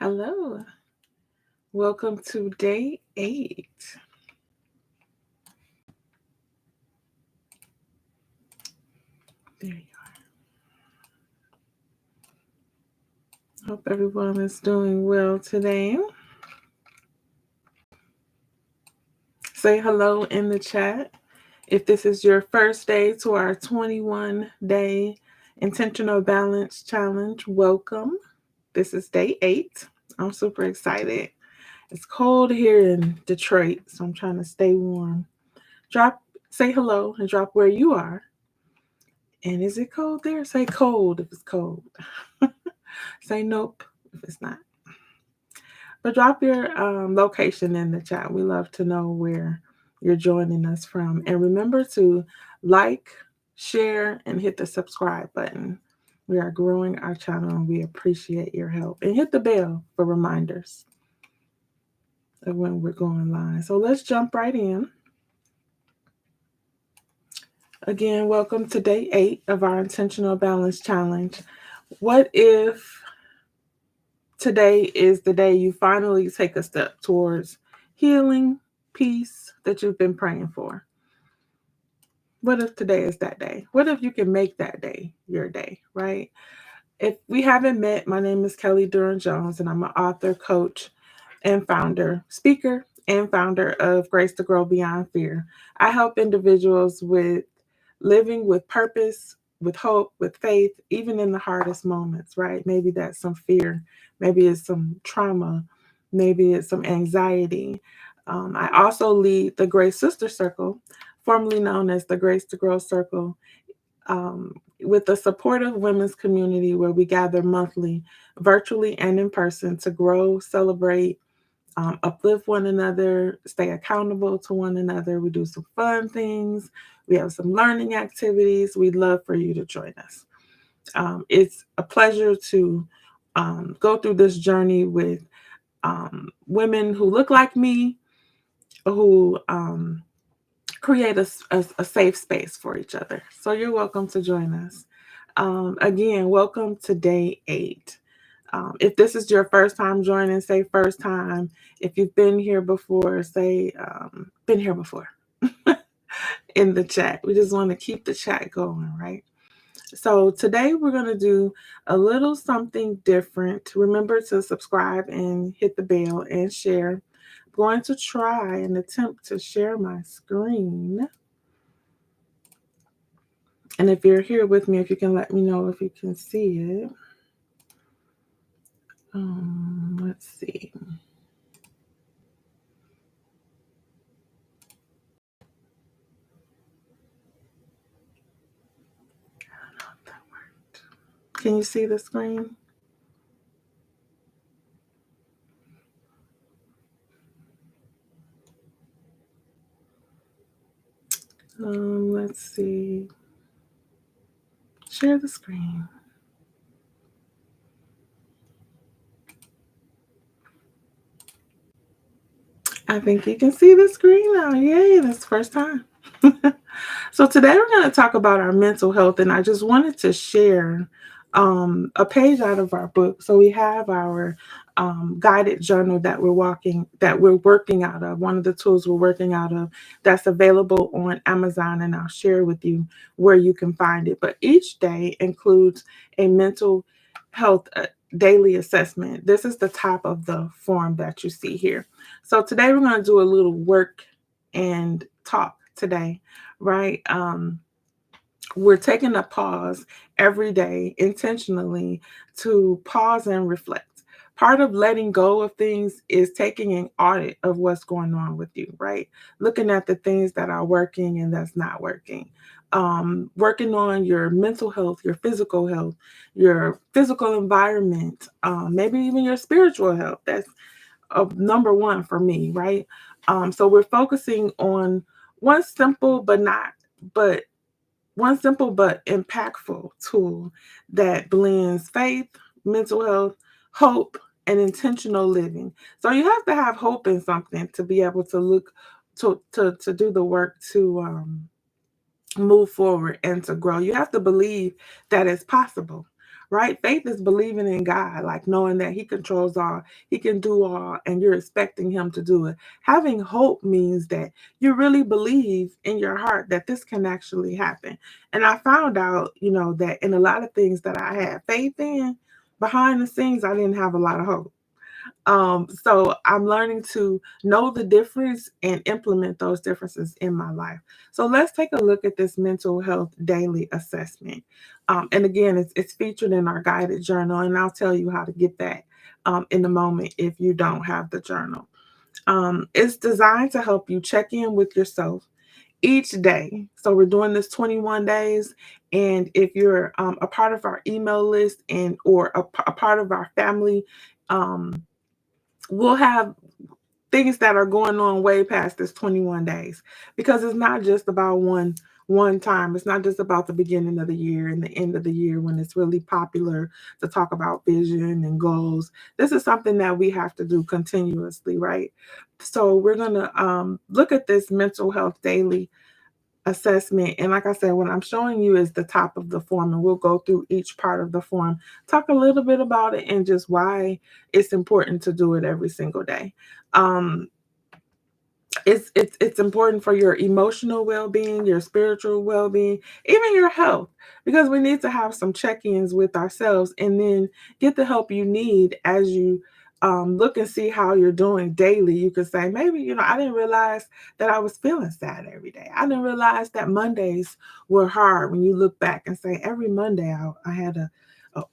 Hello. Welcome to day 8. There you are. Hope everyone is doing well today. Say hello in the chat. If this is your first day to our 21-day intentional balance challenge, welcome. This is day 8. I'm super excited. It's cold here in Detroit, so I'm trying to stay warm. Say hello and drop where you are. And is it cold there? Say cold if it's cold. Say nope if it's not. But drop your location in the chat. We love to know where you're joining us from. And remember to like, share, and hit the subscribe button. We are growing our channel and we appreciate your help. And hit the bell for reminders of when we're going live. So let's jump right in. Again, welcome to day 8 of our Intentional Balance Challenge. What if today is the day you finally take a step towards healing, peace that you've been praying for? What if today is that day? What if you can make that day your day, right? If we haven't met, my name is Kelly Duren-Jones, and I'm an author, coach, and speaker, and founder of Grace to Grow Beyond Fear. I help individuals with living with purpose, with hope, with faith, even in the hardest moments, right? Maybe that's some fear, maybe it's some trauma, maybe it's some anxiety. I also lead the Grace Sister Circle, formerly known as the Grace to Grow Circle, with a supportive women's community where we gather monthly, virtually and in person, to grow, celebrate, uplift one another, stay accountable to one another. We do some fun things. We have some learning activities. We'd love for you to join us. It's a pleasure to go through this journey with women who look like me, who create a safe space for each other. So you're welcome to join us. Again, welcome to day 8. If this is your first time joining, say first time. If you've been here before, say been here before in the chat. We just want to keep the chat going, right? So today we're going to do a little something different. Remember to subscribe and hit the bell and share. I'm going to try and attempt to share my screen. And if you're here with me, if you can let me know if you can see it. Let's see. Can you see the screen? Let's see. Share the screen. I think you can see the screen now. Yay, that's the first time. So today we're going to talk about our mental health, and I just wanted to share a page out of our book. So we have our guided journal that we're working out of. One of the tools we're working out of that's available on Amazon, and I'll share with you where you can find it. But each day includes a mental health daily assessment. This is the top of the form that you see here. So today we're going to do a little work and talk today, right? We're taking a pause every day intentionally to pause and reflect. Part of letting go of things is taking an audit of what's going on with you, right? Looking at the things that are working and that's not working. Working on your mental health, your physical environment, maybe even your spiritual health. That's number one for me, right? So we're focusing on one simple but not, but one simple but impactful tool that blends faith, mental health, hope, and intentional living. So you have to have hope in something to be able to look to do the work to move forward and to grow. You have to believe that it's possible, right? Faith is believing in God, like knowing that He controls all, He can do all, and you're expecting Him to do it. Having hope means that you really believe in your heart that this can actually happen. And I found out, that in a lot of things that I had faith in, behind the scenes, I didn't have a lot of hope. So I'm learning to know the difference and implement those differences in my life. So let's take a look at this mental health daily assessment. And again, it's featured in our guided journal, and I'll tell you how to get that in a moment if you don't have the journal. It's designed to help you check in with yourself each day. So we're doing this 21 days. And if you're a part of our email list and or a part of our family, um, we'll have things that are going on way past this 21 days, because it's not just about one time. It's not just about the beginning of the year and the end of the year when it's really popular to talk about vision and goals. This is something that we have to do continuously, right? So we're going to look at this mental health daily assessment. And like I said, what I'm showing you is the top of the form, and we'll go through each part of the form, talk a little bit about it, and just why it's important to do it every single day. Um, it's important for your emotional well-being, your spiritual well-being, even your health, because we need to have some check-ins with ourselves and then get the help you need as you look and see how you're doing daily. You could say, maybe, I didn't realize that I was feeling sad every day. I didn't realize that Mondays were hard. When you look back and say, every Monday I had a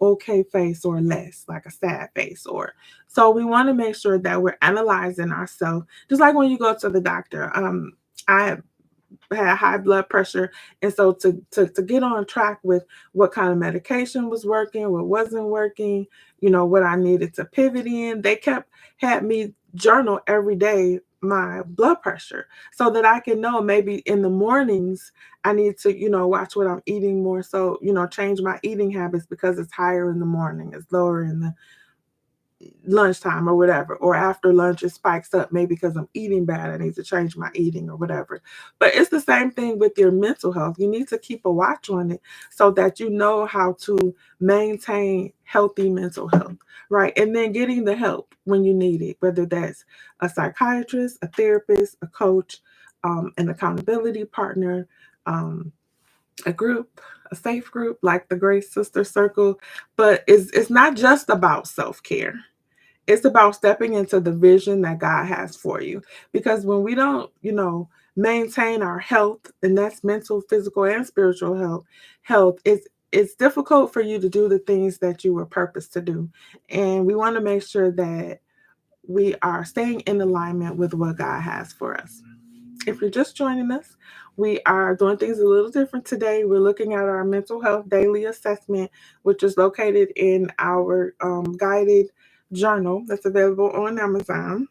okay face or less, like a sad face. Or so we want to make sure that we're analyzing ourselves, just like when you go to the doctor. I had high blood pressure, and so to get on track with what kind of medication was working, what wasn't working, what I needed to pivot in, they kept had me journal every day my blood pressure, so that I can know maybe in the mornings I need to watch what I'm eating more, so change my eating habits because it's higher in the morning, it's lower in the lunchtime or whatever, or after lunch it spikes up, maybe because I'm eating bad, I need to change my eating or whatever. But it's the same thing with your mental health. You need to keep a watch on it so that you know how to maintain healthy mental health, right? And then getting the help when you need it, whether that's a psychiatrist, a therapist, a coach, an accountability partner, um, a group, a safe group like the Grace Sister Circle. But it's not just about self-care, it's about stepping into the vision that God has for you. Because when we don't, maintain our health, and that's mental, physical, and spiritual health, it's difficult for you to do the things that you were purposed to do. And we want to make sure that we are staying in alignment with what God has for us. If you're just joining us, we are doing things a little different today. We're looking at our mental health daily assessment, which is located in our guided journal that's available on Amazon.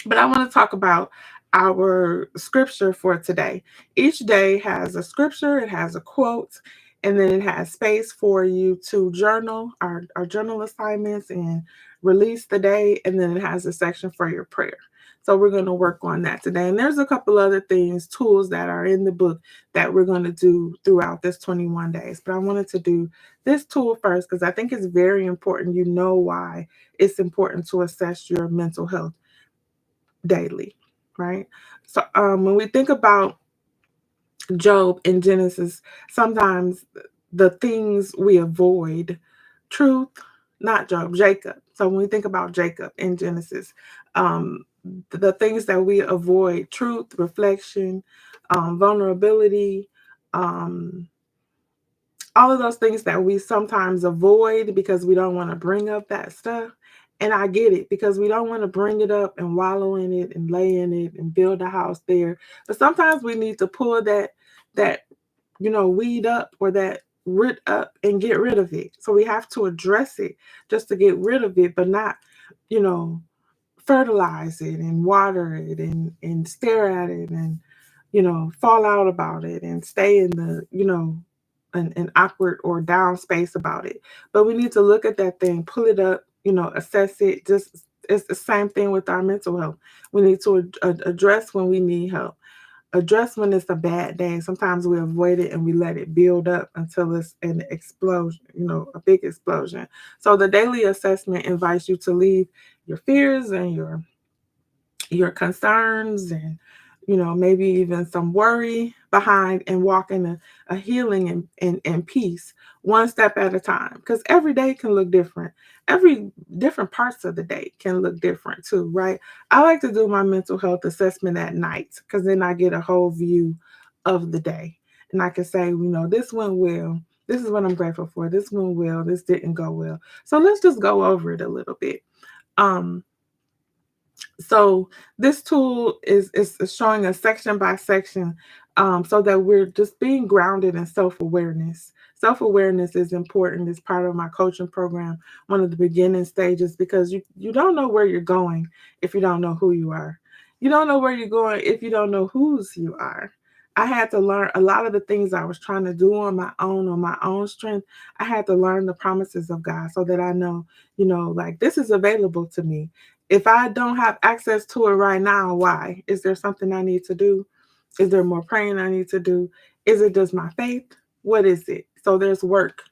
But I want to talk about our scripture for today. Each day has a scripture, it has a quote, and then it has space for you to journal our journal assignments and release the day. And then it has a section for your prayer. So we're going to work on that today. And there's a couple other things, tools that are in the book that we're going to do throughout this 21 days. But I wanted to do this tool first because I think it's very important. You know why it's important to assess your mental health daily, right? So when we think about Job in Genesis, sometimes the things we avoid, truth, not Job, Jacob. So when we think about Jacob in Genesis, um, the things that we avoid, truth, reflection, vulnerability, um, all of those things that we sometimes avoid because we don't want to bring up that stuff. And I get it, because we don't want to bring it up and wallow in it and lay in it and build a house there. But sometimes we need to pull that weed up, or that root up, and get rid of it. So we have to address it just to get rid of it, but not, you know, fertilize it and water it and stare at it and fall out about it and stay in the an awkward or down space about it. But we need to look at that thing, pull it up, assess it. Just it's the same thing with our mental health. We need to address when we need help. address when it's a bad day. Sometimes we avoid it and we let it build up until it's an explosion, a big explosion. So the daily assessment invites you to leave your fears and your concerns and maybe even some worry behind and walk in a healing and peace one step at a time, because every day can look different. Every different parts of the day can look different too, right? I like to do my mental health assessment at night because then I get a whole view of the day, and I can say, this went well, this is what I'm grateful for, this went well, this didn't go well. So let's just go over it a little bit. Um so this tool is showing us section by section, so that we're just being grounded in self-awareness. Self-awareness is important as part of my coaching program, one of the beginning stages, because you don't know where you're going if you don't know who you are. You don't know where you're going if you don't know whose you are. I had to learn a lot of the things I was trying to do on my own strength. I had to learn the promises of God so that I know, like, this is available to me. If I don't have access to it right now, why? Is there something I need to do? Is there more praying I need to do? Is it just my faith? What is it? So there's work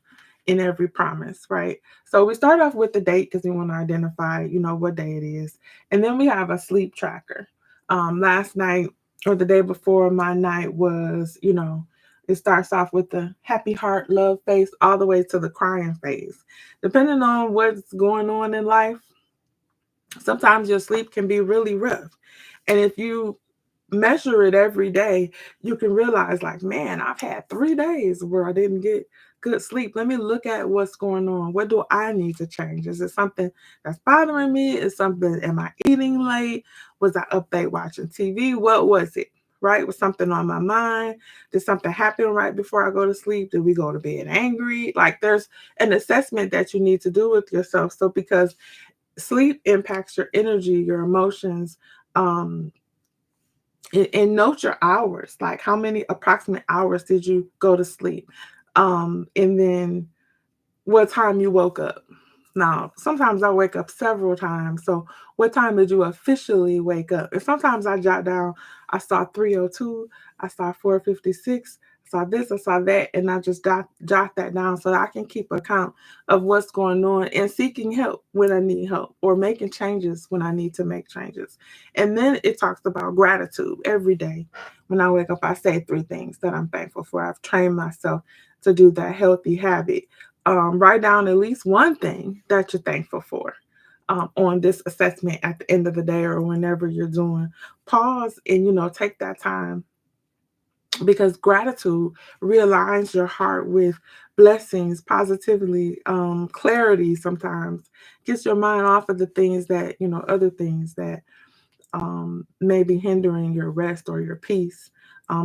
in every promise, right? So we start off with the date because we want to identify, what day it is. And then we have a sleep tracker. Last night or the day before, my night was, it starts off with the happy heart, love face, all the way to the crying phase. Depending on what's going on in life, sometimes your sleep can be really rough. And if you measure it every day, you can realize, like, man, I've had 3 days where I didn't get good sleep. Let me look at what's going on. What do I need to change? Is it something that's bothering me? Is something, am I eating late? Was I up late watching TV? What was it? Right? Was something on my mind? Did something happen right before I go to sleep? Did we go to bed angry? Like, there's an assessment that you need to do with yourself. So, because sleep impacts your energy, your emotions, um, and note your hours. Like, how many approximate hours did you go to sleep? And then what time you woke up. Now, sometimes I wake up several times. So, what time did you officially wake up? And sometimes I jot down, I saw 3:02, I saw 4:56, I saw this, I saw that, and I just jot that down so that I can keep account of what's going on and seeking help when I need help or making changes when I need to make changes. And then it talks about gratitude every day. When I wake up, I say 3 things that I'm thankful for. I've trained myself to do that healthy habit. Write down at least one thing that you're thankful for, on this assessment at the end of the day or whenever you're doing. Pause and, take that time, because gratitude realigns your heart with blessings, positively, clarity sometimes, gets your mind off of the things that, other things that may be hindering your rest or your peace.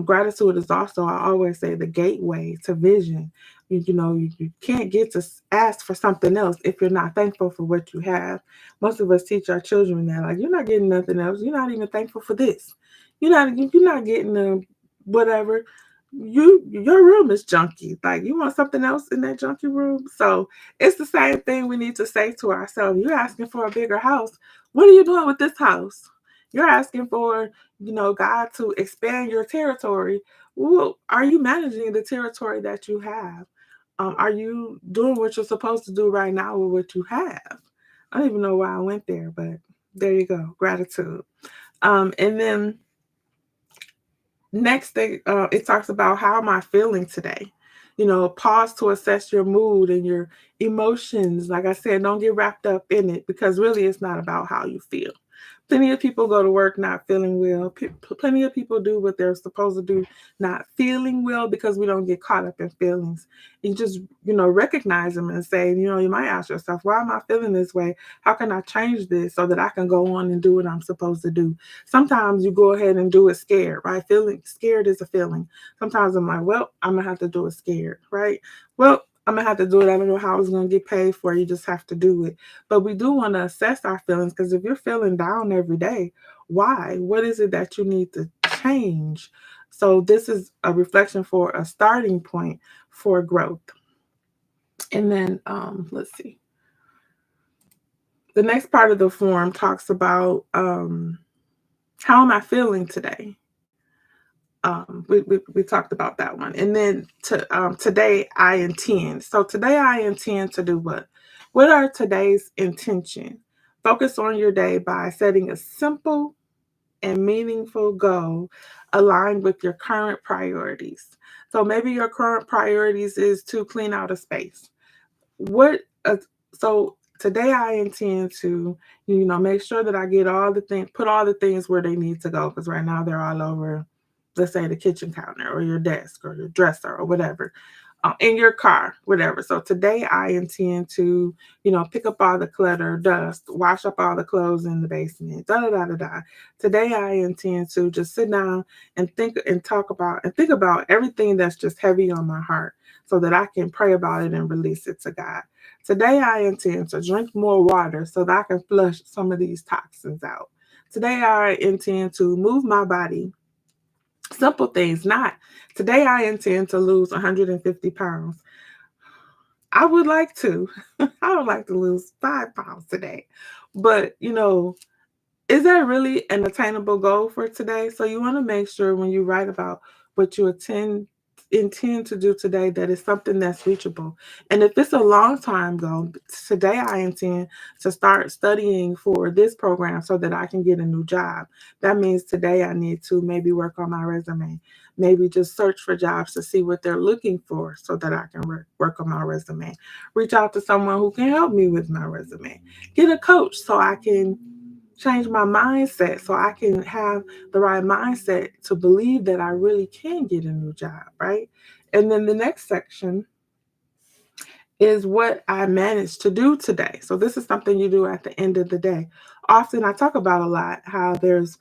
Gratitude is also, I always say, the gateway to vision. You can't get to ask for something else if you're not thankful for what you have. Most of us teach our children that, like, you're not getting nothing else. You're not even thankful for this. You're not getting whatever. Your room is junky. Like, you want something else in that junky room. So it's the same thing we need to say to ourselves. You're asking for a bigger house. What are you doing with this house? You're asking for, God to expand your territory. Well, are you managing the territory that you have? Are you doing what you're supposed to do right now with what you have? I don't even know why I went there, but there you go. Gratitude. And then next thing, it talks about, how am I feeling today? Pause to assess your mood and your emotions. Like I said, don't get wrapped up in it, because really it's not about how you feel. Plenty of people go to work not feeling well. Plenty of people do what they're supposed to do not feeling well, because we don't get caught up in feelings. You just, recognize them and say, you might ask yourself, why am I feeling this way? How can I change this so that I can go on and do what I'm supposed to do? Sometimes you go ahead and do it scared, right? Feeling scared is a feeling. Sometimes I'm like, well, I'm going to have to do it scared, right? Well, I'm gonna have to do it. I don't know how it's gonna get paid for. You just have to do it. But we do want to assess our feelings, because if you're feeling down every day, why? What is it that you need to change? So this is a reflection for a starting point for growth. And then let's see. The next part of the form talks about, how am I feeling today? We talked about that one. And then today I intend. So today I intend to do what? What are today's intention? Focus on your day by setting a simple and meaningful goal aligned with your current priorities. So maybe your current priorities is to clean out a space. What so today I intend to, make sure that I get all the things, put all the things where they need to go, because right now they're all over, let's say, the kitchen counter or your desk or your dresser or whatever, in your car, whatever. So today I intend to, pick up all the clutter, dust, wash up all the clothes in the basement, da da da da da. Today I intend to just sit down and think and talk about and think about everything that's just heavy on my heart, so that I can pray about it and release it to God. Today I intend to drink more water so that I can flush some of these toxins out. Today I intend to move my body. Simple things, not today I intend to lose 150 pounds. I would like to. I would like to lose 5 pounds today. But, is that really an attainable goal for today? So you want to make sure when you write about what you intend to do today that it's something that's reachable. And if it's a long time goal, today I intend to start studying for this program so that I can get a new job. That means today I need to maybe work on my resume, maybe just search for jobs to see what they're looking for so that I can work on my resume. Reach out to someone who can help me with my resume. Get a coach so I can change my mindset, so I can have the right mindset to believe that I really can get a new job, right? And then the next section is what I managed to do today. So this is something you do at the end of the day. Often I talk about a lot how there's,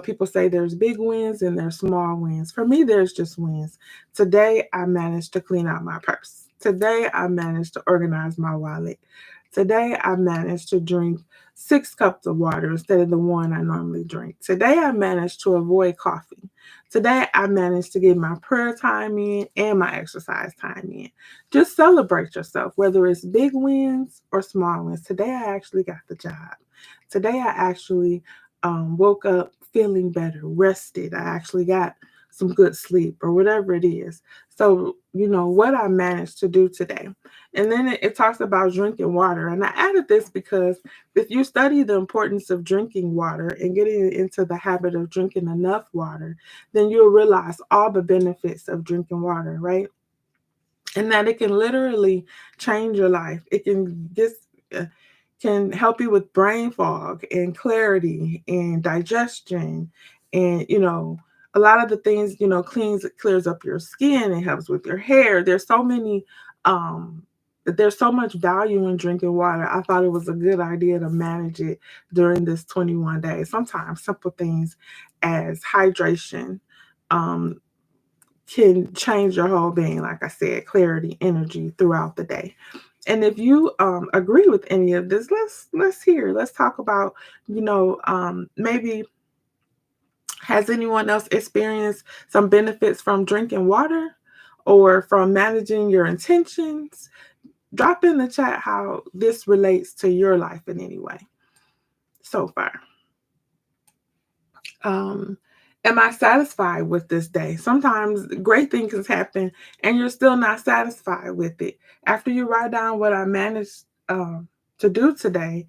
people say there's big wins and there's small wins. For me, there's just wins. Today I managed to clean out my purse. Today I managed to organize my wallet. Today I managed to drink 6 cups of water instead of the one I normally drink. Today I managed to avoid coffee. Today I managed to get my prayer time in and my exercise time in. Just celebrate yourself, whether it's big wins or small wins. Today I actually got the job. Today I actually woke up feeling better, rested. I actually got some good sleep or whatever it is. So, what I managed to do today. And then it talks about drinking water. And I added this because if you study the importance of drinking water and getting into the habit of drinking enough water, then you'll realize all the benefits of drinking water, right? And that it can literally change your life. It uh, can help you with brain fog and clarity and digestion, and a lot of the things, clears up your skin. It helps with your hair. Um there's so much value in drinking water. I thought it was a good idea to manage it during this 21 days. Sometimes simple things as hydration um can change your whole being. Like I said, clarity, energy throughout the day. And if you agree with any of this, let's talk about, maybe has anyone else experienced some benefits from drinking water or from managing your intentions? Drop in the chat how this relates to your life in any way so far. Um, am I satisfied with this day? Sometimes great things happen and you're still not satisfied with it. After you write down what I managed to do today,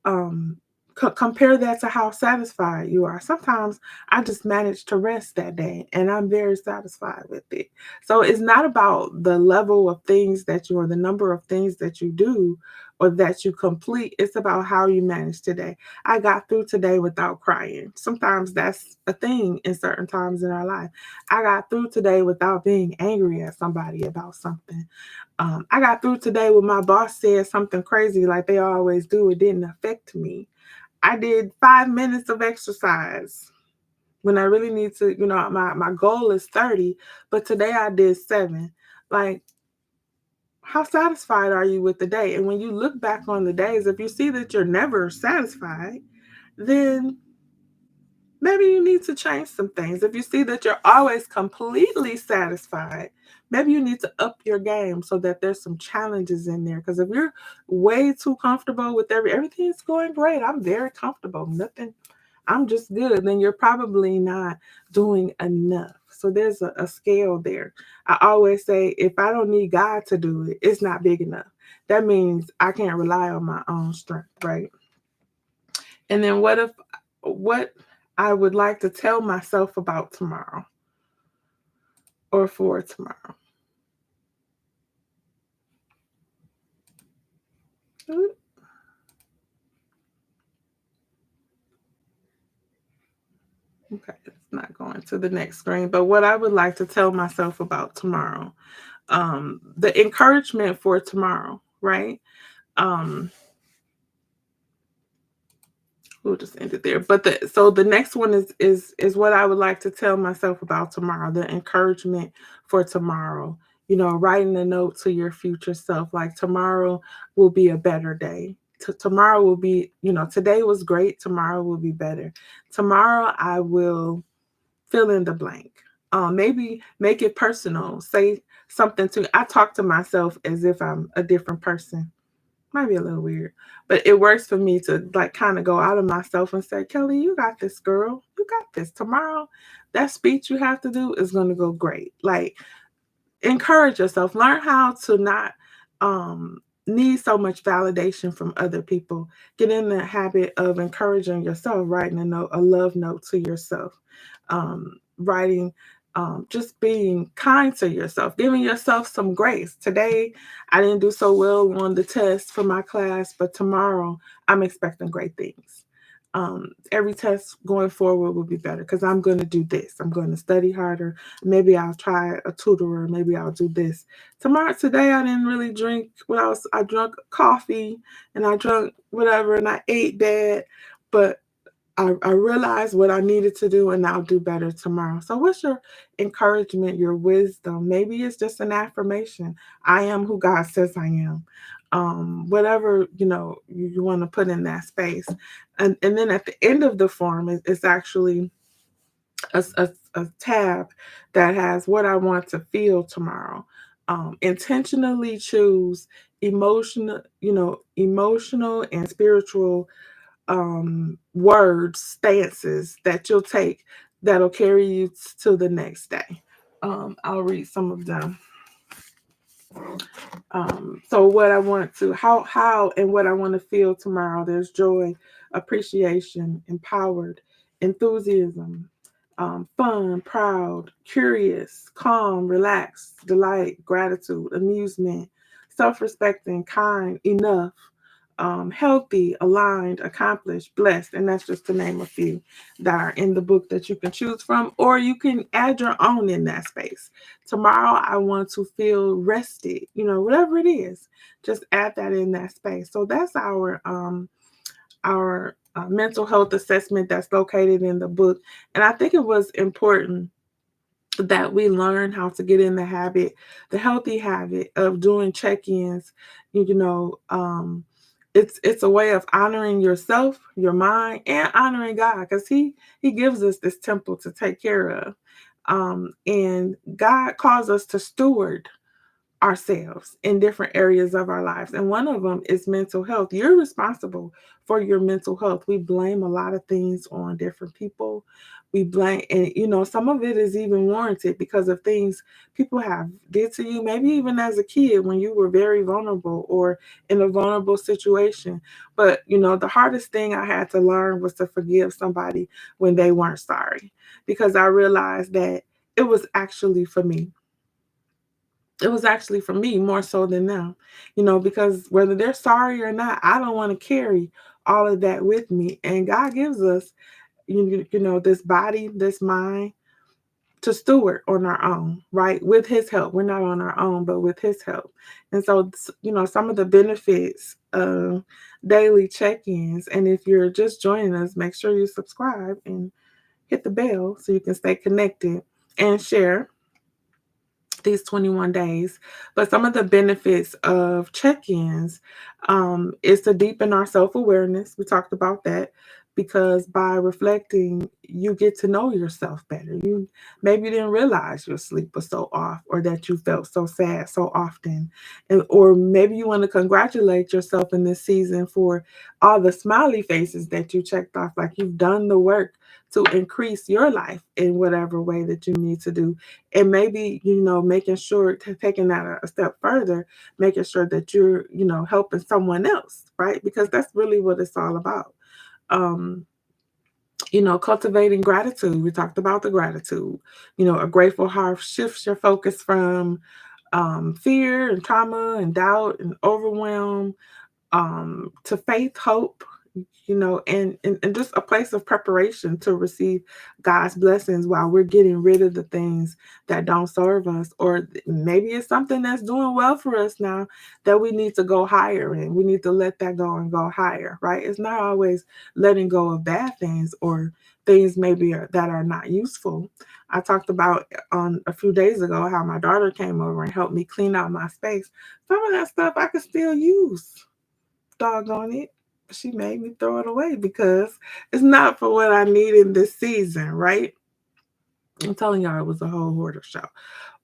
um, compare that to how satisfied you are. Sometimes I just managed to rest that day and I'm very satisfied with it. So it's not about the level of things that you or the number of things that you do or that you complete. It's about how you manage today. I got through today without crying. Sometimes that's a thing in certain times in our life. I got through today without being angry at somebody about something. I got through today when my boss said something crazy like they always do. It didn't affect me. I did 5 minutes of exercise when I really need to, my goal is 30, but today I did 7. Like, how satisfied are you with the day? And when you look back on the days, if you see that you're never satisfied, then maybe you need to change some things. If you see that you're always completely satisfied, maybe you need to up your game so that there's some challenges in there. Because if you're way too comfortable with everything's going great, I'm very comfortable, nothing, I'm just good, then you're probably not doing enough. So there's a scale there. I always say, if I don't need God to do it, it's not big enough. That means I can't rely on my own strength, right? And then what I would like to tell myself about tomorrow or for tomorrow. Okay, it's not going to the next screen. But what I would like to tell myself about tomorrow, the encouragement for tomorrow, right? Um, we'll just end it there. But the next one is what I would like to tell myself about tomorrow, the encouragement for tomorrow. Writing a note to your future self, like tomorrow will be a better day. Tomorrow will be, today was great. Tomorrow will be better. Tomorrow I will fill in the blank. Maybe make it personal. Say something to. I talk to myself as if I'm a different person. Might be a little weird, but it works for me to like kind of go out of myself and say, Kelly, you got this, girl. You got this. Tomorrow, that speech you have to do is going to go great. Like, encourage yourself. Learn how to not need so much validation from other people. Get in the habit of encouraging yourself, writing a love note to yourself, writing, just being kind to yourself, giving yourself some grace. Today, I didn't do so well on the test for my class, but tomorrow I'm expecting great things. Every test going forward will be better because I'm going to do this. I'm going to study harder. Maybe I'll try a tutorer. Maybe I'll do this. Today, I didn't really drink. What else? I drank coffee and I drank whatever and I ate bad. But I realized what I needed to do and I'll do better tomorrow. So, what's your encouragement, your wisdom? Maybe it's just an affirmation. I am who God says I am. Whatever you want to put in that space, and then at the end of the form, it's actually a tab that has what I want to feel tomorrow. Intentionally choose emotional and spiritual words, stances that you'll take that'll carry you to the next day. I'll read some of them. So what I want to how and what I want to feel tomorrow. There's joy, appreciation, empowered, enthusiasm, fun, proud, curious, calm, relaxed, delight, gratitude, amusement, self-respecting, kind, enough, healthy, aligned, accomplished, blessed, and that's just to name a few that are in the book that you can choose from, or you can add your own in that space. Tomorrow, I want to feel rested, whatever it is, just add that in that space. So that's our mental health assessment that's located in the book, and I think it was important that we learn how to get in the healthy habit of doing check-ins. You know, it's a way of honoring yourself, your mind, and honoring God because He gives us this temple to take care of, and God calls us to steward ourselves in different areas of our lives. And one of them is mental health. You're responsible for your mental health. We blame a lot of things on different people. We blame, and some of it is even warranted because of things people have did to you, maybe even as a kid when you were very vulnerable or in a vulnerable situation. But the hardest thing I had to learn was to forgive somebody when they weren't sorry, because I realized that it was actually for me. It was actually for me more so than them, because whether they're sorry or not, I don't want to carry all of that with me. And God gives us, this body, this mind to steward on our own, right? With His help. We're not on our own, but with His help. And so, some of the benefits of daily check ins. And if you're just joining us, make sure you subscribe and hit the bell so you can stay connected and share these 21 days. But some of the benefits of check-ins is to deepen our self-awareness. We talked about that. because by reflecting, you get to know yourself better. You maybe didn't realize your sleep was so off, or that you felt so sad so often. And or maybe you want to congratulate yourself in this season for all the smiley faces that you checked off, like you've done the work to increase your life in whatever way that you need to do. And maybe, making sure, taking that a step further, making sure that you're, helping someone else, right? Because that's really what it's all about. um Cultivating gratitude. We talked about the gratitude. A grateful heart shifts your focus from fear and trauma and doubt and overwhelm, to faith, hope, and just a place of preparation to receive God's blessings while we're getting rid of the things that don't serve us. Or maybe it's something that's doing well for us now that we need to go higher in. We need to let that go and go higher, right? It's not always letting go of bad things or things maybe that are not useful. I talked about on a few days ago how my daughter came over and helped me clean out my space. Some of that stuff I could still use, doggone it. She made me throw it away because it's not for what I need in this season, right? I'm telling y'all it was a whole hoarder show.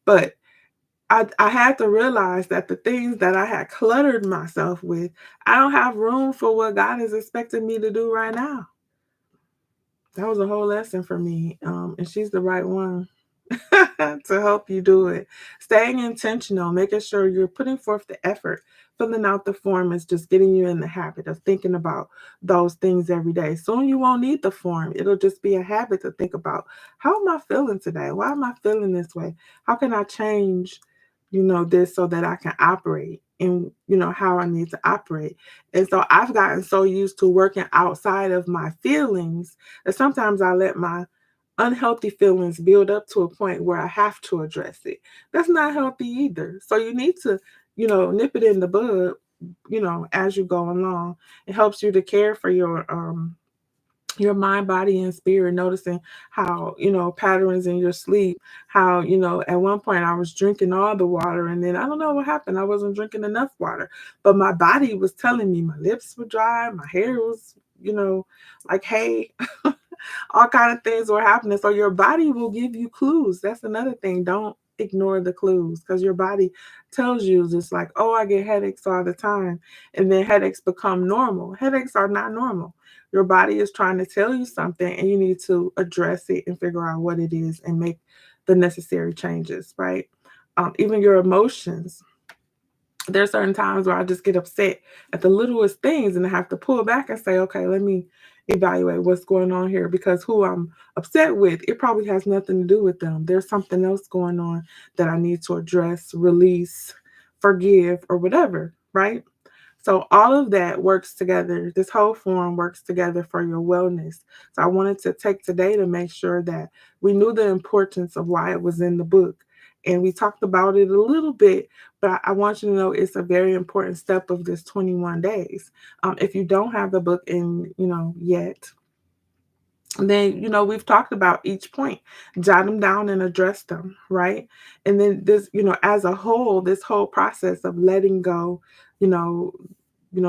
But I had to realize that the things that I had cluttered myself with, I don't have room for what God is expecting me to do right now. That was a whole lesson for me. And she's the right one to help you do it. Staying intentional, making sure you're putting forth the effort. Filling out the form is just getting you in the habit of thinking about those things every day. Soon you won't need the form. It'll just be a habit to think about, how am I feeling today? Why am I feeling this way? How can I change, this so that I can operate and how I need to operate. And so I've gotten so used to working outside of my feelings that sometimes I let my unhealthy feelings build up to a point where I have to address it. That's not healthy either. So you need to, nip it in the bud, as you go along. It helps you to care for your mind, body, and spirit, noticing how, patterns in your sleep, how, at one point I was drinking all the water and then I don't know what happened. I wasn't drinking enough water, but my body was telling me my lips were dry, my hair was, like, hey, all kind of things were happening. So your body will give you clues. That's another thing. Don't ignore the clues because your body tells you just like, oh, I get headaches all the time. And then headaches become normal. Headaches are not normal. Your body is trying to tell you something and you need to address it and figure out what it is and make the necessary changes, right? Even your emotions, there's certain times where I just get upset at the littlest things and I have to pull back and say, okay, let me evaluate what's going on here because who I'm upset with, it probably has nothing to do with them. There's something else going on that I need to address, release, forgive, or whatever, right? So all of that works together. This whole form works together for your wellness. So I wanted to take today to make sure that we knew the importance of why it was in the book. And we talked about it a little bit, but I want you to know it's a very important step of this 21 days. If you don't have the book in, yet, then we've talked about each point, jot them down and address them, right? And then this, as a whole, this whole process of letting go, you know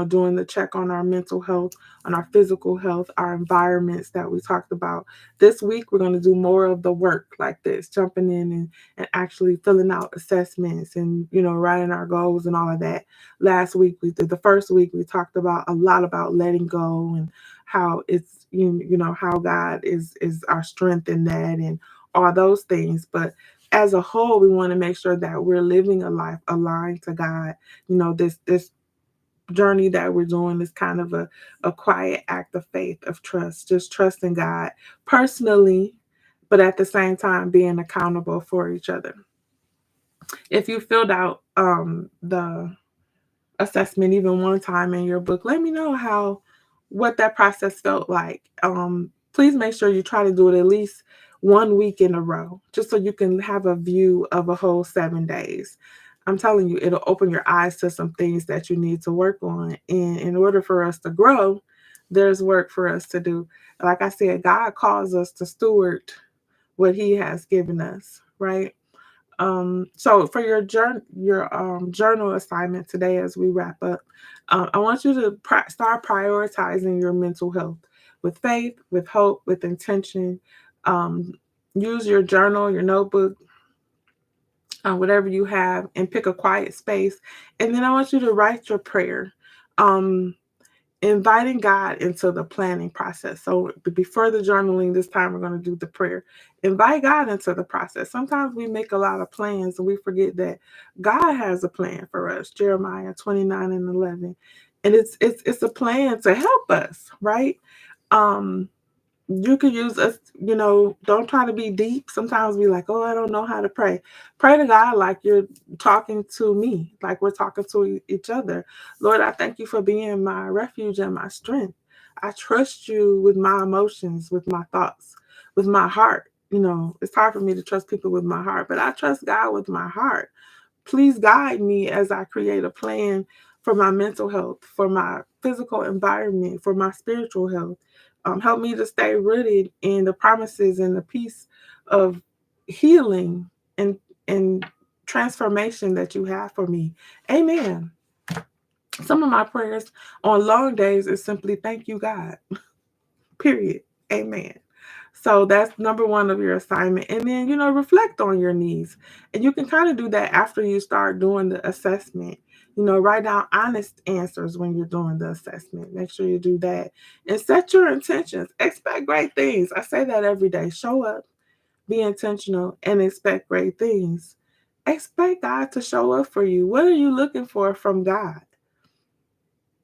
doing the check on our mental health, on our physical health, our environments that we talked about. This week we're going to do more of the work like this, jumping in and actually filling out assessments and writing our goals and all of that. Last week we did, the first week we talked about a lot about letting go and how it's how God is our strength in that and all those things. But as a whole, we want to make sure that we're living a life aligned to God. This journey that we're doing is kind of a quiet act of faith, of trust, just trusting God personally, but at the same time being accountable for each other. If you filled out the assessment even one time in your book, let me know what that process felt like. Please make sure you try to do it at least one week in a row, just so you can have a view of a whole 7 days. I'm telling you, it'll open your eyes to some things that you need to work on. And in order for us to grow, there's work for us to do. Like I said, God calls us to steward what He has given us, right? So for your journal assignment today, as we wrap up, I want you to start prioritizing your mental health. with faith, with hope, with intention. Um, Use your journal, your notebook, whatever you have, and pick a quiet space. And then I want you to write your prayer. Um, Inviting God into the planning process. So before the journaling, this time we're going to do the prayer. Invite God into the process. Sometimes we make a lot of plans and we forget that God has a plan for us. Jeremiah 29:11. And it's a plan to help us, right? Um you could use us, don't try to be deep. Sometimes we like, oh, I don't know how to pray. Pray to God like you're talking to me, like we're talking to each other. Lord, I thank you for being my refuge and my strength. I trust you with my emotions, with my thoughts, with my heart. It's hard for me to trust people with my heart, but I trust God with my heart. Please guide me as I create a plan for my mental health, for my physical environment, for my spiritual health. Help me to stay rooted in the promises and the peace of healing and and transformation that you have for me. Amen. Some of my prayers on long days is simply thank you, God. Period. Amen. So that's number one of your assignment. And then, reflect on your needs. And you can kind of do that after you start doing the assessment. Write down honest answers when you're doing the assessment. Make sure you do that. And set your intentions. Expect great things. I say that every day. Show up, be intentional, and expect great things. Expect God to show up for you. What are you looking for from God?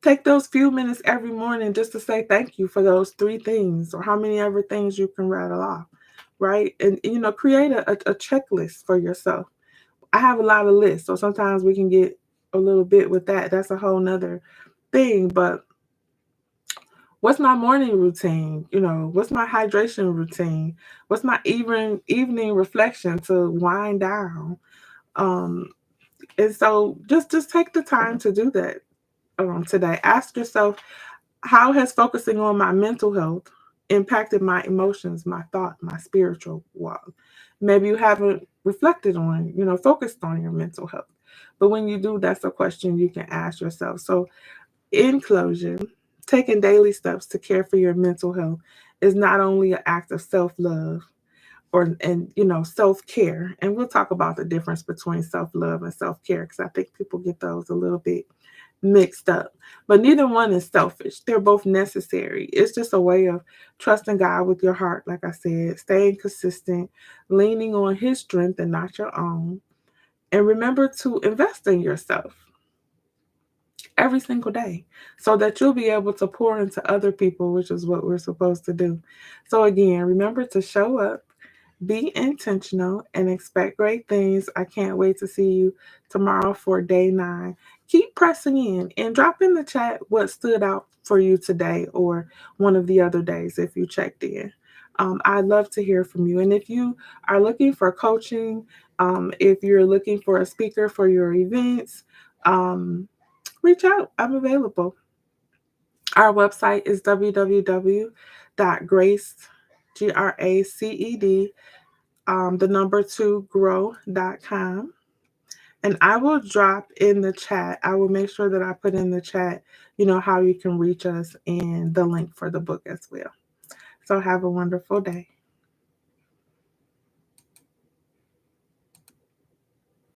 Take those few minutes every morning just to say thank you for those three things or how many ever things you can rattle off, right? And, create a checklist for yourself. I have a lot of lists, so sometimes we can get a little bit with that. That's a whole nother thing. But what's my morning routine? What's my hydration routine? What's my evening reflection to wind down? Um, and so just take the time to do that today. Ask yourself, how has focusing on my mental health impacted my emotions, my thought, my spiritual walk? Maybe you haven't reflected on, focused on your mental health. But when you do, that's a question you can ask yourself. So, in closing, taking daily steps to care for your mental health is not only an act of self love and self care. And we'll talk about the difference between self love and self care because I think people get those a little bit mixed up. But neither one is selfish. They're both necessary. It's just a way of trusting God with your heart, like I said, staying consistent, leaning on His strength and not your own. And remember to invest in yourself every single day so that you'll be able to pour into other people, which is what we're supposed to do. So, again, remember to show up, be intentional, and expect great things. I can't wait to see you tomorrow for day 9. Keep pressing in and drop in the chat what stood out for you today or one of the other days if you checked in. I'd love to hear from you. And if you are looking for coaching, if you're looking for a speaker for your events, reach out. I'm available. Our website is www.graced, the number 2 grow.com. And I will drop in the chat. I will make sure that I put in the chat, how you can reach us and the link for the book as well. So have a wonderful day.